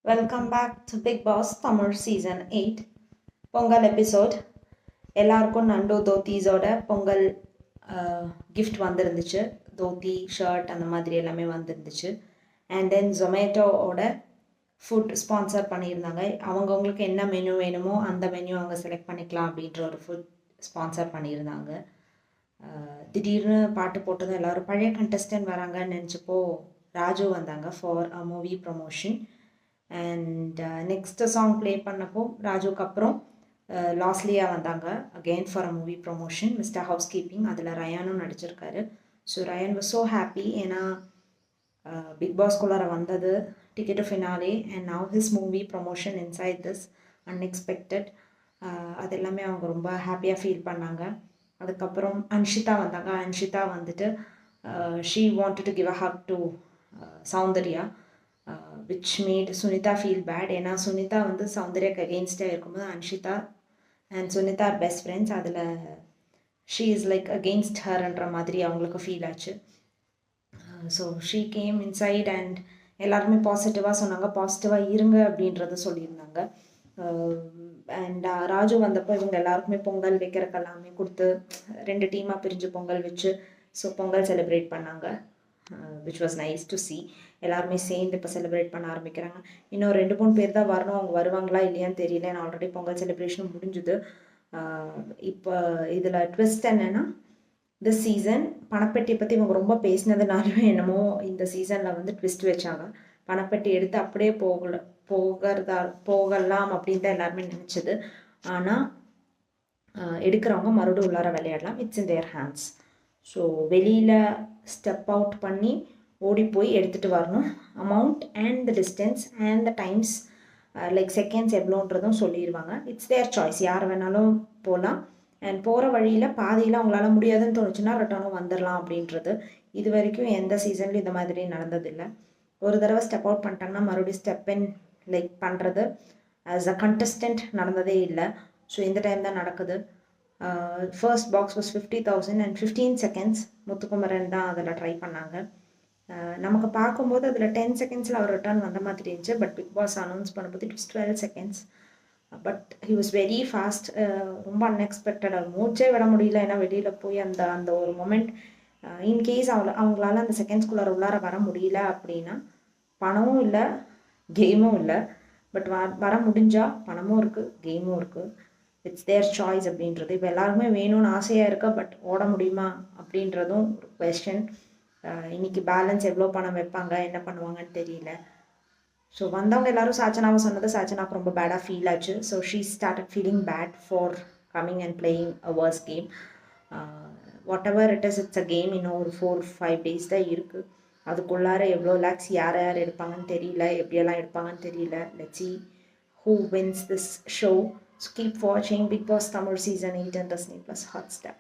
Welcome back to Big Boss Tamil Season 8 Pongal episode. எல்லாருக்கும் நண்டு தோத்தீஸோட Pongal gift வந்துருந்துச்சு. தோத்தி ஷர்ட் அந்த மாதிரி எல்லாமே வந்துருந்துச்சு. அண்ட் தென் ஜொமேட்டோவோட ஃபுட் ஸ்பான்சர் பண்ணியிருந்தாங்க. அவங்கவுங்களுக்கு என்ன மெனு வேணுமோ அந்த மெனு அவங்க செலக்ட் பண்ணிக்கலாம் அப்படின்ற ஒரு ஃபுட் ஸ்பான்சர் பண்ணியிருந்தாங்க. திடீர்னு பாட்டு போட்டதும் எல்லோரும் பழைய கண்டஸ்டன்ட் வராங்கன்னு நினச்சப்போ ராஜு வந்தாங்க for a movie promotion. And next song play பண்ணப்போ ராஜுக்கு அப்புறம் லாஸ்லியா வந்தாங்க again for a movie promotion mister house keeping. அதில் ரயானும் நடிச்சிருக்காரு. So Rayan was so happy, ஏன்னா பிக் பாஸ்குள்ளார வந்தது ticket finale and now his movie promotion inside this unexpected. அது எல்லாமே அவங்க ரொம்ப ஹாப்பியாக ஃபீல் பண்ணாங்க. அதுக்கப்புறம் அன்ஷிதா வந்தாங்க. அன்ஷிதா வந்துட்டு she wanted to give a hug to Soundariya, which made Sunita feel bad. ஏன்னா சுனிதா வந்து சௌந்தர்யாக்கு அகெயின்ஸ்டாக இருக்கும்போது Anshida and Sunita are best friends. அதில் ஷீ இஸ் லைக் அகெயின்ஸ்ட் ஹர்ன்ற மாதிரி அவங்களுக்கு ஃபீல் ஆச்சு. So she came inside and எல்லாருமே பாசிட்டிவாக சொன்னாங்க, பாசிட்டிவாக இருங்க அப்படின்றத சொல்லியிருந்தாங்க. அண்ட் ராஜு வந்தப்போ இவங்க எல்லாருக்குமே பொங்கல் வைக்கிறக்கு எல்லாமே கொடுத்து 2 டீமாக பிரிஞ்சு பொங்கல் வச்சு ஸோ பொங்கல் செலிப்ரேட் பண்ணாங்க. Which was nice to C. எல்லாருமே சேர்ந்து இப்போ செலிப்ரேட் பண்ண ஆரம்பிக்கிறாங்க. இன்னும் 2-3 பேர் தான் வரணும். அவங்க வருவாங்களா இல்லையான்னு தெரியல. நான் ஆல்ரெடி பொங்கல் செலிப்ரேஷன் முடிஞ்சுது. இப்போ இதில் ட்விஸ்ட் என்னென்னா, இந்த சீசன் பணப்பெட்டியை பற்றி இவங்க ரொம்ப பேசினதுனாலும் என்னமோ இந்த சீசனில் வந்து ட்விஸ்ட் வச்சாங்க. பணப்பெட்டி எடுத்து அப்படியே போகலாம் அப்படின்னு தான் எல்லாருமே நினச்சது. ஆனால் எடுக்கிறவங்க மறுபடியும் உள்ளார விளையாடலாம். It's in their hands. So வெளியில் ஸ்டெப் அவுட் பண்ணி ஓடி போய் எடுத்துகிட்டு வரணும். Amount and the distance and the times like seconds எவ்வளோன்றதும் சொல்லிடுவாங்க. இட்ஸ் தேர் சாய்ஸ், யார் வேணாலும் போகலாம். அண்ட் போகிற வழியில் பாதியில் அவங்களால முடியாதுன்னு தோணுச்சுன்னா ரிட்டர்னும் வந்துடலாம் அப்படின்றது இது வரைக்கும் எந்த சீசன்லையும் இந்த மாதிரி நடந்ததில்லை. ஒரு தடவை ஸ்டெப் அவுட் பண்ணிட்டாங்கன்னா மறுபடியும் ஸ்டெப் இன் லைக் பண்ணுறது ஆஸ் அ கண்டஸ்டன்ட் நடந்ததே இல்லை. ஸோ இந்த டைம் தான் நடக்குது. First box was 50,000 and 15 seconds Muthukumaran தான் அதில் ட்ரை பண்ணாங்க. நமக்கு பார்க்கும்போது அதில் 10 செகண்ட்ஸில் அவர் ரிட்டர்ன் வந்த மாதிரி இருந்துச்சு. பட் பிக் பாஸ் அனௌன்ஸ் பண்ணும்போது it was 12 seconds. But he was very fast. ரொம்ப அன்எக்ஸ்பெக்டடாக மூச்சே விட முடியல. ஏன்னா வெளியில் போய் அந்த அந்த ஒரு மொமெண்ட் இன்கேஸ் அவங்களால அந்த செகண்ட்ஸ்குள்ளார உள்ளார வர முடியல அப்படின்னா பணமும் இல்லை கேமும் இல்லை. பட் வர முடிஞ்சால் பணமும் இருக்குது கேமும் இருக்குது. இட்ஸ் தேர் சாய்ஸ் அப்படின்றது. இப்போ எல்லாருமே வேணும்னு ஆசையாக இருக்கா, பட் ஓட முடியுமா அப்படின்றதும் ஒரு கொஸ்டின். இன்றைக்கி பேலன்ஸ் எவ்வளோ பணம் வைப்பாங்க, என்ன பண்ணுவாங்கன்னு தெரியல. ஸோ வந்தவங்க எல்லோரும் சாச்சனாவை சொன்னது சாச்சனாவுக்கு ரொம்ப பேடாக ஃபீல் ஆச்சு. So she started feeling bad for coming and playing a worse game. Whatever it is, it's a game. இன்னும் ஒரு 4-5 டேஸ் தான் இருக்குது. அதுக்குள்ளார எவ்வளோ லேக்ஸ் யார் யார் எடுப்பாங்கன்னு தெரியல, எப்படியெல்லாம் எடுப்பாங்கன்னு தெரியல. Let's see who wins this show. So keep watching Big Boss Tamil Season 8 on Disney Plus Hotstar.